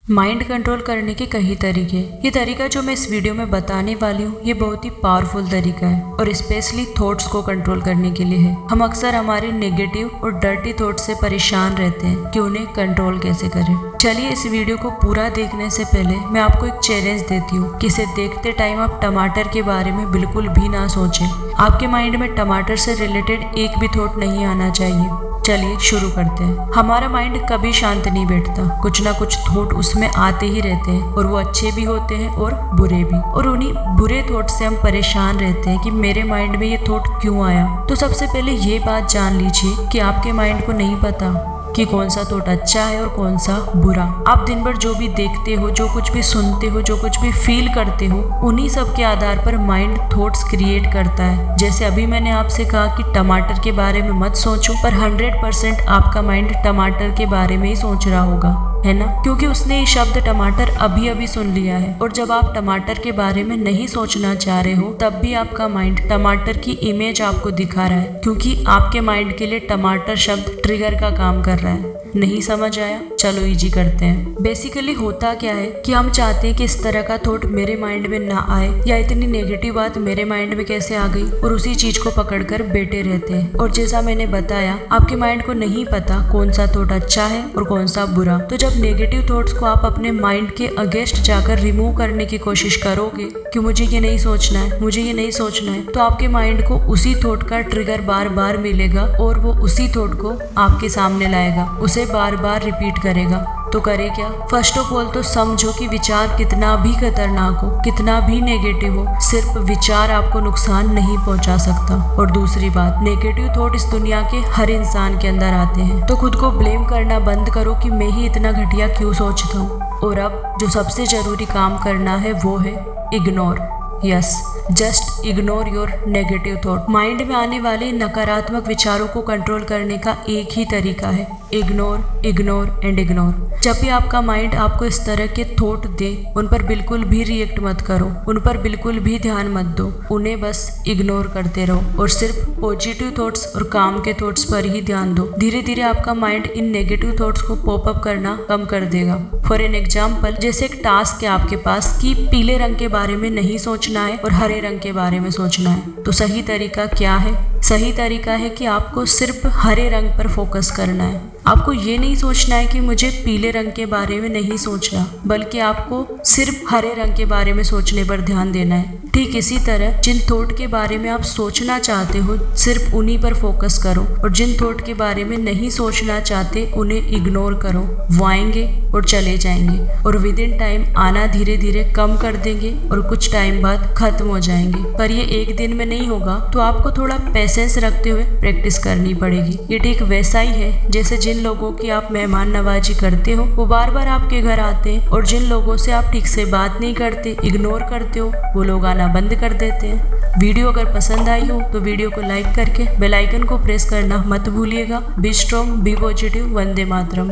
Mind control करने के कई तरीके। ये तरीका जो मैं इस वीडियो में बताने वाली हूँ ये बहुत ही पावरफुल तरीका है और स्पेशली थॉट्स को कंट्रोल करने के लिए है। हम अक्सर हमारे नेगेटिव और डर्टी थॉट्स से परेशान रहते हैं कि उन्हें कंट्रोल कैसे करें। चलिए इस वीडियो को पूरा देखने से पहले मैं आपको एक चैलेंज देती हूँ कि इसे देखते टाइम आप टमाटर के बारे में बिल्कुल भी ना सोचें। आपके माइंड में टमाटर से रिलेटेड एक भी थॉट नहीं आना चाहिए। चलिए शुरू करते हैं। हमारा माइंड कभी शांत नहीं बैठता, कुछ ना कुछ थॉट उसमें आते ही रहते हैं और वो अच्छे भी होते हैं और बुरे भी। और उन्हीं बुरे थॉट से हम परेशान रहते हैं कि मेरे माइंड में ये थॉट क्यों आया। तो सबसे पहले ये बात जान लीजिए कि आपके माइंड को नहीं पता कि कौन सा थॉट अच्छा है और कौन सा बुरा। आप दिन भर जो भी देखते हो, जो कुछ भी सुनते हो, जो कुछ भी फील करते हो, उन्हीं सब के आधार पर माइंड थॉट्स क्रिएट करता है। जैसे अभी मैंने आपसे कहा कि टमाटर के बारे में मत सोचो, पर 100% आपका माइंड टमाटर के बारे में ही सोच रहा होगा, है ना? क्योंकि उसने ये शब्द टमाटर अभी अभी सुन लिया है। और जब आप टमाटर के बारे में नहीं सोचना चाह रहे हो तब भी आपका माइंड टमाटर की इमेज आपको दिखा रहा है, क्योंकि आपके माइंड के लिए टमाटर शब्द ट्रिगर का काम कर रहा है। नहीं समझ आया? चलो इजी करते हैं। बेसिकली होता क्या है कि हम चाहते हैं कि इस तरह का थॉट मेरे माइंड में ना आए, या इतनी नेगेटिव बात मेरे माइंड में कैसे आ गई, और उसी चीज को पकड़कर बैठे रहते हैं। और जैसा मैंने बताया, आपके माइंड को नहीं पता कौन सा थॉट अच्छा है और कौन सा बुरा। तो जब नेगेटिव थॉट्स को आप अपने माइंड के अगेंस्ट जाकर रिमूव करने की कोशिश करोगे कि मुझे ये नहीं सोचना है, मुझे ये नहीं सोचना है, तो आपके माइंड को उसी थॉट का ट्रिगर बार बार मिलेगा और वो उसी थॉट को आपके सामने लाएगा, उसे बार बार रिपीट करेगा। तो करे क्या? फर्स्ट ऑफ ऑल तो समझो कि विचार कितना भी खतरनाक हो, कितना भी नेगेटिव हो, सिर्फ विचार आपको नुकसान नहीं पहुंचा सकता। और दूसरी बात, नेगेटिव थॉट इस दुनिया के हर इंसान के अंदर आते हैं। तो खुद को ब्लेम करना बंद करो कि मैं ही इतना घटिया क्यों सोचता हूँ। और अब जो सबसे जरूरी काम करना है वो है ignore. Yes, just ignore your negative thought. Mind में आने वाले नकारात्मक विचारों को कंट्रोल करने का एक ही तरीका है, इग्नोर, इग्नोर एंड इग्नोर। जब भी आपका माइंड आपको इस तरह के थॉट दे, उन पर बिल्कुल भी रिएक्ट मत करो, उन पर बिल्कुल भी ध्यान मत दो, उन्हें बस इग्नोर करते रहो और सिर्फ पॉजिटिव थॉट्स और काम के थॉट्स पर ही ध्यान दो। धीरे धीरे आपका माइंड इन नेगेटिव थॉट्स को पॉप अप करना कम कर देगा। फॉर एन एग्जाम्पल, जैसे एक टास्क है आपके पास कि पीले रंग के बारे में नहीं सोचना है और हरे रंग के बारे में सोचना है, तो सही तरीका क्या है? सही तरीका है कि आपको सिर्फ हरे रंग पर फोकस करना है। आपको ये नहीं सोचना है कि मुझे पीले रंग के बारे में नहीं सोचना, बल्कि आपको सिर्फ हरे रंग के बारे में सोचने पर ध्यान देना है। ठीक इसी तरह जिन थॉट के बारे में आप सोचना चाहते हो सिर्फ उन्हीं पर फोकस करो, और जिन थॉट के बारे में नहीं सोचना चाहते उन्हें इग्नोर करो। वो आएंगे और चले जाएंगे और विद इन टाइम आना धीरे धीरे कम कर देंगे और कुछ टाइम बाद खत्म हो जाएंगे। पर ये एक दिन में नहीं होगा, तो आपको थोड़ा पेशेंस रखते हुए प्रैक्टिस करनी पड़ेगी। ये ठीक वैसा ही है जैसे जिन लोगों की आप मेहमान नवाजी करते हो वो बार बार आपके घर आते हैं, और जिन लोगों से आप ठीक से बात नहीं करते, इग्नोर करते हो, वो लोग आना बंद कर देते हैं। वीडियो अगर पसंद आई हो तो वीडियो को लाइक करके बेल आइकन को प्रेस करना मत भूलिएगा। बी स्ट्रॉन्ग, बी पॉजिटिव, वंदे मातरम।